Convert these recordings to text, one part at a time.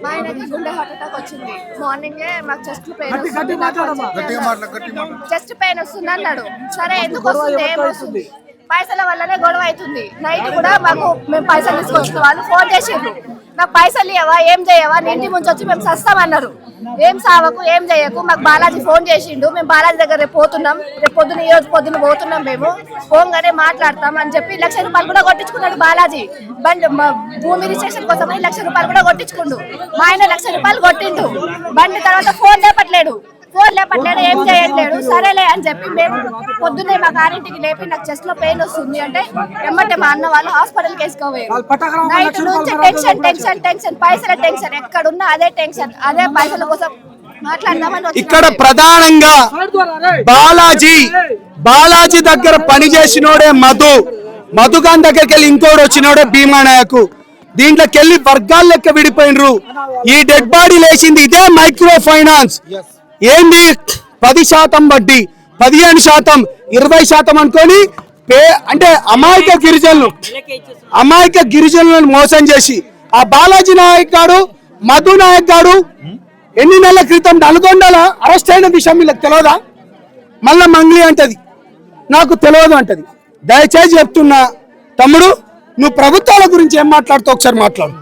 మా ఆయనకి గుండె హార్ట్ అటాక్ వచ్చింది. మార్నింగే మాకు చెస్ట్ పెయిన్ వస్తుంది అన్నాడు. సరే ఎందుకు వస్తుంది, ఏమొస్తుంది, పైసల వల్లనే గొడవ అవుతుంది. నైట్ కూడా మాకు మేము పైసలు తీసుకొచ్చిన వాళ్ళు ఫోన్ చేసిండ్రు, నాకు పైసలు ఇవ్వవా, ఏం చేయవా, ఇంటి ముంచి వచ్చి మేము సస్తామన్నారు. ఏం సావకు, ఏం చేయకు, మాకు బాలాజీ ఫోన్ చేసిండు. మేము బాలాజీ దగ్గర రేపు పోతున్నాం, రేపు పొద్దున ఈ రోజు పొద్దున పోతున్నాం, మేము ఫోన్గానే మాట్లాడతాం అని చెప్పి ₹1,00,000 కూడా కొట్టించుకున్నాడు బాలాజీ. బండి భూమి రిజిస్ట్రేషన్ కోసం ₹1,00,000 కూడా కొట్టించుకుండు. మా ఆయన ₹1,00,000 కొట్టిండు. బండి తర్వాత ఫోన్ లేపట్లేడు, ఏం చేయట్లేడు. సరేలే అని చెప్పి మేము పొద్దున్నే మా గారింటికి లేపి నాకు చెస్ట్ లో పెయిన్ వస్తుంది అంటే ఎమ్మటే మా అన్న వాళ్ళు హాస్పిటల్ వేసుకోవాలి. నైట్ నుంచి టెన్షన్ టెన్షన్ టెన్షన్, పైసల టెన్షన్, ఎక్కడున్నా అదే టెన్షన్, అదే పైసల కోసం మాట్లాడదామని. ఇక్కడ ప్రధానంగా బాలాజీ దగ్గర పనిచేసినోడే మధుగాన్ దగ్గరికి వెళ్ళి ఇంకోటి వచ్చినోడే భీమానాయకు. దీంట్లోకి వెళ్ళి వర్గాల లెక్క విడిపోయినరు. ఈ డెడ్ బాడీ లేచింది ఇదే మైక్రో ఫైనాన్స్. ఏంది 10% వడ్డీ, 15%, 20% అనుకొని అంటే అమాయక గిరిజనులను మోసం చేసి ఆ బాలాజీ నాయక్ గారు, మధు నాయక్ గారు ఎన్ని నెలల క్రితం నల్గొండల అరెస్ట్ అయిన విషయం వీళ్ళకి తెలియదా? మళ్ళా మంగ్లీ అంటది నాకు తెలియదు అంటది. దయచేసి చెప్తున్నా తమ్ముడు, నువ్వు ప్రభుత్వాల గురించి ఏం మాట్లాడుతావు ఒకసారి మాట్లాడు.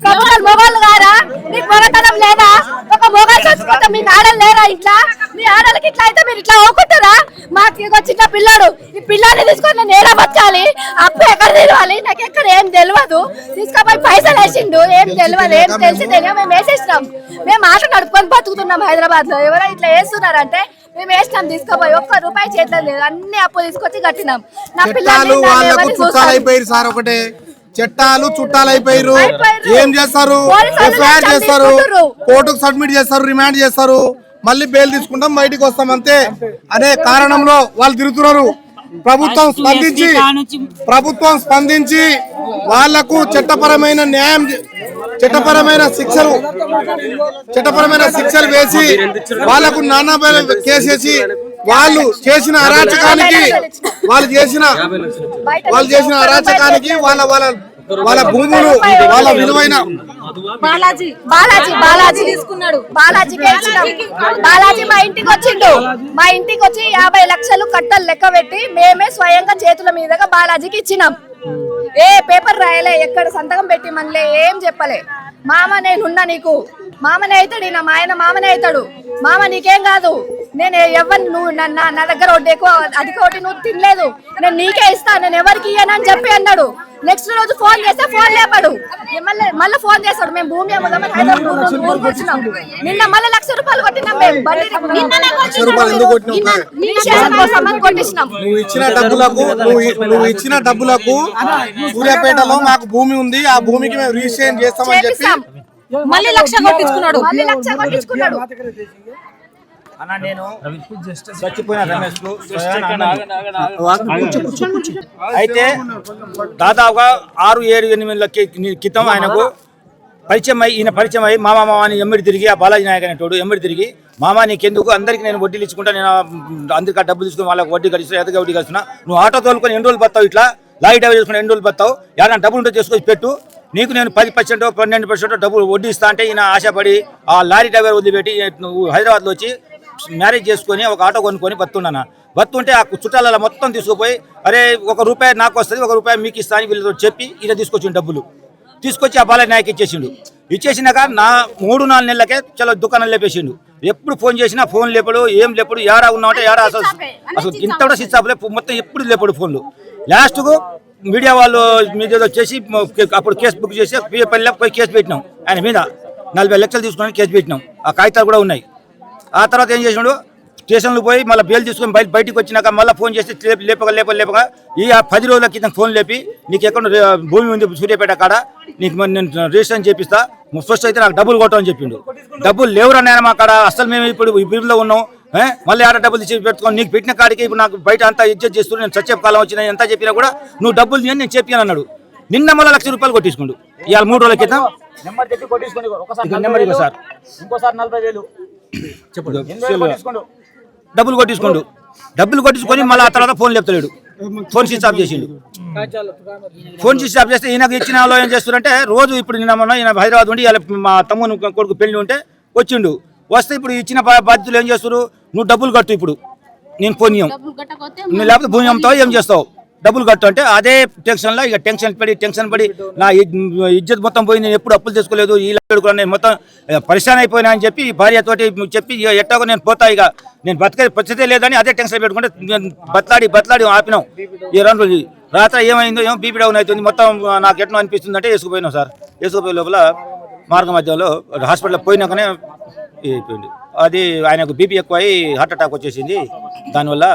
ప్రభుత్వం మొగోళ్ళు గారా? మీకు మొగతనం లేదా? ఒక మొగలు చచ్చిపోతే మీకు ఆడలు లేరా? ఇట్లా మీ ఆడలకి ఇట్లా అయితే మీరు ఇట్లా ఓకుంటారా? మాకు చిన్న పిల్లాడు, ఈ పిల్లాన్ని తీసుకొని నేను ఏడా బతకాలి? అప్పు ఎక్కడ తెలియాలి? నాకు ఎక్కడ ఏం తెలియదు. తీసుకపోయి పైసలు వేసిండు, ఏం తెలియదు, ఏం తెలిసి తెలియదు. మేము వేసేసినాం, మేము ఆట నడుపుకొని బతుకుతున్నాం హైదరాబాద్ లో. ఎవరో ఇట్లా వేస్తున్నారంటే మేము వేసినాం, తీసుకుపోయి ₹1 చేతిలో లేదు, అన్ని అప్పు తీసుకొచ్చి కట్టినాం. నా పిల్లలు చట్టాలు చుట్టాలైపోయారు. ఏం చేస్తారు? ఎఫ్ఐఆర్ చేస్తారు, కోర్టుకు సబ్మిట్ చేస్తారు, రిమాండ్ చేస్తారు, మళ్ళీ బెయిల్ తీసుకుంటాం, బయటికి వస్తాం అంతే అనే కారణంలో వాళ్ళు తిరుగుతున్నారు. ప్రభుత్వం స్పందించి వాళ్లకు చట్టపరమైన న్యాయం, చట్టపరమైన శిక్షలు వేసి వాళ్లకు నానా కేసేసి వాళ్ళు చేసిన అరాచకానికి వాళ్ళ భూములు, వాళ్ళ విలువైన బాలాజీ తీసుకున్నాడు. బాలాజీ మా ఇంటికి వచ్చిండు. మా ఇంటికి వచ్చి 50 లక్షలు కట్టలు లెక్క పెట్టి మేమే స్వయంగా చేతుల మీదుగా బాలాజీకి ఇచ్చినాం. ఏ పేపర్ రాయలే, ఎక్కడ సంతకం పెట్టి మనలే, ఏం చెప్పలే. మామ నేనున్నా, నీకు మామనే అవుతాడు, నా మా ఆయన మామనే అవుతాడు. మామ నీకేం కాదు, నేను ఎవరిని నువ్వు నా దగ్గర ఒకటి ఎక్కువ అధిక ఒకటి నువ్వు తినలేదు, నేను నీకే ఇస్తా, నేను ఎవరికి ఇయ్యనని చెప్పి అన్నాడు. నెక్స్ట్ రోజు ఫోన్ చేస్తే ఫోన్ లేపాడు, మళ్ళీ ఫోన్ చేస్తాడు. మేము భూమి అమ్ముదామని హైదరాబాద్ వచ్చినాం. నిన్న మళ్ళీ ₹1,00,000 కొట్టినాం. మేము కొట్టించినాం. నువ్వు ఇచ్చిన డబ్బులకు సూర్యాపేటలో మాకు భూమి ఉంది, ఆ భూమికి మేము రిజిస్ట్రేషన్ చేస్తామని చెప్పి మళ్ళీ ₹1,00,000 కొట్టించుకున్నాడు. నేను చచ్చిపోయిన రమేష్ అయితే దాదాపుగా 6-7-8 క్రితం ఆయనకు ఈయన పరిచయం అయ్యి మామ అని ఎమ్మిడి తిరిగి, ఆ బాలాజీ నాయక్ అనేటోడు ఎమ్మిడి తిరిగి, మామ నీకెందుకు, అందరికి నేను వడ్డీలు ఇచ్చుకుంటా, నేను అందరికీ డబ్బులు తీసుకుని వాళ్ళకి వడ్డీ కట్టిస్తున్నా, ఎదగా వడ్డీ కట్టిస్తున్నా, నువ్వు ఆటో తోలుకొని ఎన్ని రోజులు బతావు, ఇట్లా లారీ డ్రైవర్ చేసుకుని ఎన్ని రోజులు బతావు, ఏదైనా డబ్బులు ఉంటే చేసుకొని పెట్టు, నీకు నేను 10%, 12% డబ్బులు వడ్డీ ఇస్తా అంటే ఈయన ఆశపడి ఆ లారీ డ్రైవర్ వదిలిపెట్టి నువ్వు హైదరాబాద్లో వచ్చి మ్యారేజ్ చేసుకొని ఒక ఆటో కొనుక్కొని బతుంటే ఆ చుట్టాల మొత్తం తీసుకుపోయి, అరే ₹1 నాకు వస్తుంది, ₹1 మీకు ఇస్తా అని వీళ్ళతో చెప్పి ఈయన తీసుకొచ్చిన డబ్బులు తీసుకొచ్చి ఆ బాలాజీ నాయక్ ఇచ్చేసినాక నా 3-4 నెలలకే చాలా దుకాణం లేపేసిండు. ఎప్పుడు ఫోన్ చేసినా ఫోన్ లేపడు, ఏం లేపడు, ఏడా ఉన్నామంటే ఏడా అసలు ఇంత కూడా స్విచ్ ఆఫ్ మొత్తం ఎప్పుడు లేపడు ఫోన్లు. లాస్ట్కు మీడియా వాళ్ళు మీద వచ్చేసి అప్పుడు కేసు బుక్ చేసి పల్లె పోయి కేసు పెట్టినాం, ఆయన మీద 40 లక్షలు తీసుకుని కేసు పెట్టినాం, ఆ కాగితాలు కూడా ఉన్నాయి. ఆ తర్వాత ఏం చేసినాడు, స్టేషన్లో పోయి మళ్ళీ బెయిల్ తీసుకొని బయటికి వచ్చినాక మళ్ళీ ఫోన్ చేసి లేపగా ఈ 10 రోజుల క్రితం ఫోన్ లేపి, నీకు ఎక్కడ భూమి ఉంది సూర్యాపేట కాడ, నీకు నేను రిజిస్ట్రేషన్ చేపిస్తా, ఫస్ట్ అయితే నాకు డబ్బులు కొట్టమని చెప్పిండు. డబ్బులు లేవురన్నాయన మా కాడ, అసలు మేము ఇప్పుడు ఇబ్బందిలో ఉన్నాం, మళ్ళీ ఆడ డబ్బులు ఇచ్చి పెట్టుకొని నీకు పెట్టిన కాడికి ఇప్పుడు నాకు బయట అంతా ఇజ్జత్ చేస్తూ నేను సత్య కాలం వచ్చిన ఎంత చెప్పినా కూడా నువ్వు డబ్బులు తీయని నేను చెప్పాను అన్నాడు. నిన్న మళ్ళీ ₹1,00,000 కొట్టించుకోండు. ఇవాళ 3 రోజుల క్రితం నెంబర్ చెప్పి కొట్టించుకోండి. నెంబర్ ఇవ్వ సార్, ఇంకోసారి 40,000 డబ్బులు కొట్టించుకోండు. డబ్బులు కొట్టించుకొని మళ్ళీ ఆ తర్వాత ఫోన్ లేపుతలేడు. ఫోన్ స్విచ్ ఆఫ్ చేసిండు. ఫోన్ స్విచ్ ఆఫ్ చేస్తే ఈయనకు ఇచ్చిన వాళ్ళు ఏం చేస్తున్నారంటే రోజు ఇప్పుడు నిన్న మొన్న ఈయన హైదరాబాద్ ఉండి మా తమ్ముని కొడుకు పెళ్లి ఉంటే వచ్చిండు. వస్తే ఇప్పుడు ఇచ్చిన బాధ్యతలు ఏం చేస్తారు, నువ్వు డబ్బులు కట్టు, ఇప్పుడు నేను ఫోన్ ఇయ్యం, నువ్వు లేకపోతే భూమి అమ్ముతావు, ఏం చేస్తావు, డబ్బులు కట్టు అంటే అదే టెన్షన్లో ఇక టెన్షన్ పడి నా ఇజ్జత్ మొత్తం పోయి నేను ఎప్పుడు అప్పులు తెచ్చుకోలేదు, ఈ కూడా నేను మొత్తం పరిశాన్ అయిపోయినా అని చెప్పి భార్యతోటి చెప్పి ఇక ఎట్టాగో నేను పోతా, ఇక నేను బతికే పరిస్థితే లేదని అదే టెన్షన్ పెట్టుకుంటే నేను బతలాడి ఆపినాం. ఈ 2 రోజులు రాత్రి ఏమైందో ఏమో బీపీ డౌన్ అవుతుంది, మొత్తం నాకు ఎట్లా అనిపిస్తుంది అంటే వేసుకుపోయినాం సార్. వేసుకుపోయే లోపల మార్గ మధ్యలో హాస్పిటల్ పోయినాకనే అయిపోయింది. అది ఆయనకు బీపీ ఎక్కువ అయ్యి హార్ట్ అటాక్ వచ్చేసింది. దానివల్ల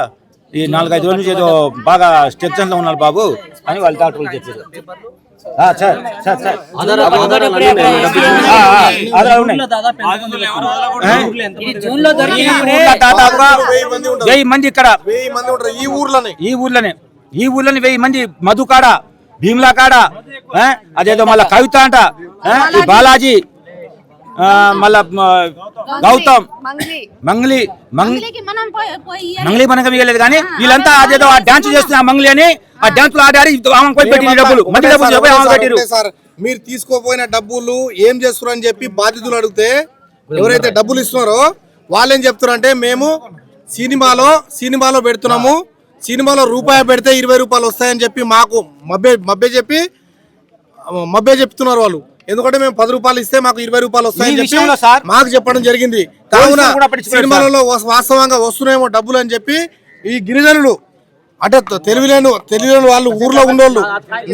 ఈ 4-5 రోజుల నుంచి ఏదో బాగా టెన్షన్లో ఉన్నాడు బాబు అని వాళ్ళ డాక్టర్లు చెప్పారు. దాదాపుగా 1000 మంది ఇక్కడ ఈ ఊర్లోనే 1000 మంది మధుకాడ, భీమ్లా కాడ, అదేదో మళ్ళా కవిత అంట, ఈ బాలాజీ, మళ్ళా గౌతమ్, మంగ్లీ మనకు మిగలేదు కానీ వీళ్ళంతా అదేదో ఆ డాన్స్ చేస్తున్న మంగ్లీ అని ఆ డాన్స్ లో ఆడారు. డబ్బులు సార్ మీరు తీసుకోపోయిన డబ్బులు ఏం చేస్తున్నారు అని చెప్పి బాధితులు అడిగితే ఎవరైతే డబ్బులు ఇస్తున్నారో వాళ్ళు ఏం చెప్తున్నారంటే మేము సినిమాలో పెడుతున్నాము, సినిమాలో రూపాయి పెడితే ₹20 వస్తాయని చెప్పి మాకు మభ్య చెప్తున్నారు వాళ్ళు. ఎందుకంటే మేము ₹10 ఇస్తే మాకు ₹20 వస్తాయని చెప్పి మాకు చెప్పడం జరిగింది. కావున సినిమాలలో వాస్తవంగా వస్తున్నాయేమో డబ్బులు అని చెప్పి ఈ గిరిజనులు అంటే తెలివిలేని వాళ్ళు ఊర్లో ఉండేవాళ్ళు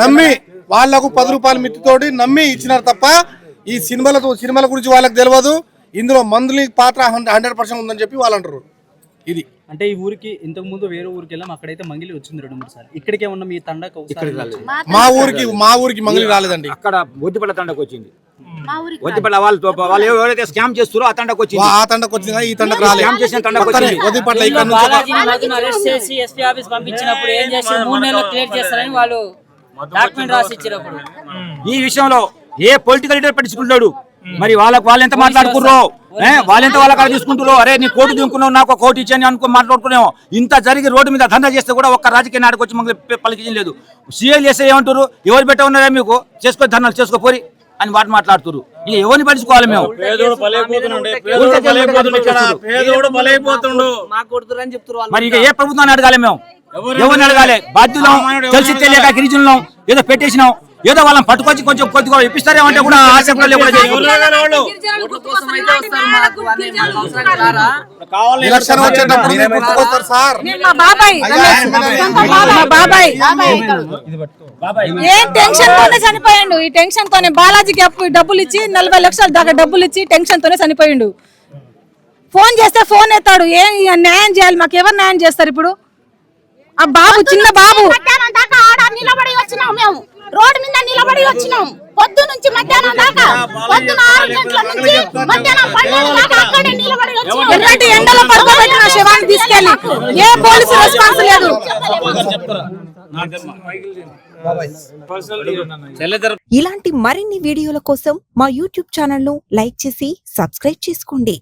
నమ్మి వాళ్లకు ₹10 మిత్తితోటి నమ్మి ఇచ్చినారు తప్ప ఈ సినిమాల గురించి వాళ్ళకి తెలియదు. ఇందులో మందుల పాత్ర 100% ఉందని చెప్పి వాళ్ళు అంటారు. ఇది అంటే ఈ ఊరికి ఇంతకు ముందు వేరే ఊరికి వెళ్ళాం, అక్కడైతే మంగిలి వచ్చింది 2-3 సార్లు. ఇక్కడికే ఉన్న మీ తండకు మా ఊరికి మంగిలి రాలేదండి. అక్కడ ఒద్దిపల్ల తండకు వచ్చింది. ఒద్దిపల్ల వాళ్ళు ఎవరైతే స్కామ్ చేస్తారో ఆ తండకు వచ్చింది. ఆ తండకు వచ్చింది, ఈ తండకు రాలేదు. ఒద్దిపల్ల ఇక్కడ అరెస్ట్ చేసి ఎస్పీ ఆఫీస్ పంపించినప్పుడు ఏం చేసి 3 నెలలు క్లియర్ చేస్తారని వాళ్ళు డాక్యుమెంట్ రాసి ఇచ్చినప్పుడు ఈ విషయంలో ఏ పొలిటికల్ లీడర్ పట్టించుకుంటాడు, మరి వాళ్ళు ఎంత మాట్లాడుకుర్రో, వాళ్ళెంత వాళ్ళ కాడ తీసుకుంటారో, అరే నీ కోటు దింకున్నావు నాకు కోటి ఇచ్చాను అనుకో మాట్లాడుకున్నావు. ఇంత జరిగి రోడ్డు మీద దందా చేస్తే కూడా ఒక్క రాజకీయ నాయకుడు వచ్చి మమ్మల్ని పలికించలేదు. సీఎల్ చేస్తే ఏమంటారు, ఎవరు పెట్ట ఉన్నారా మీకు చేసుకో ధర్నాలు చేసుకోపోరి అని మాట్లాడుతున్నారు. ఇక ఎవరిని పట్టించుకోవాలి మేము? మరి ఇక ఏ ప్రభుత్వాన్ని అడగాలి మేము? ఎవరిని అడగాలి? బాధ్యులం తెలిసి తెలియక గిరిజనులం ఏదో పెట్టేసినాం, ఏదో వాళ్ళని పట్టుకొచ్చి కొంచెం కొద్దిగా ఇప్పిస్తారేమంటే కూడా ఆశ కూడా లేకుండా ఎలక్షన్ వచ్చేటప్పుడు గుర్తుకొస్తారు సార్. ఏం టెన్షన్ తోనే చనిపోయిండు. ఈ టెన్షన్ తోనే బాలాజీకి డబ్బులు ఇచ్చి 40 లక్షల దాకా డబ్బులు ఇచ్చి టెన్షన్ తోనే చనిపోయిండు. ఫోన్ చేస్తే ఫోన్ ఎత్తాడు. ఏం న్యాయం చేయాలి? మాకు ఎవరు న్యాయం చేస్తారు ఇప్పుడు? ఆ బాబు చిన్న బాబు నిలబడి వచ్చినాం, మేము రోడ్డు మీద నిలబడి వచ్చినాం. పొద్దు నుంచి మధ్యాహ్నం దాకా, పొద్దున 6 గంటల నుంచి మధ్యాహ్నం 12 దాకా అక్కడే నిలబడి వచ్చినాం. ఎర్రటి ఎండలో పడుకోబెట్టిన శవాన్ని తీసుకెళ్లి ఏ పోలీసు రెస్పాన్స్ లేదు. ఇలాంటి మరిన్ని వీడియోల కోసం మా యూట్యూబ్ ఛానల్ ను లైక్ చేసి సబ్స్క్రైబ్ చేసుకోండి.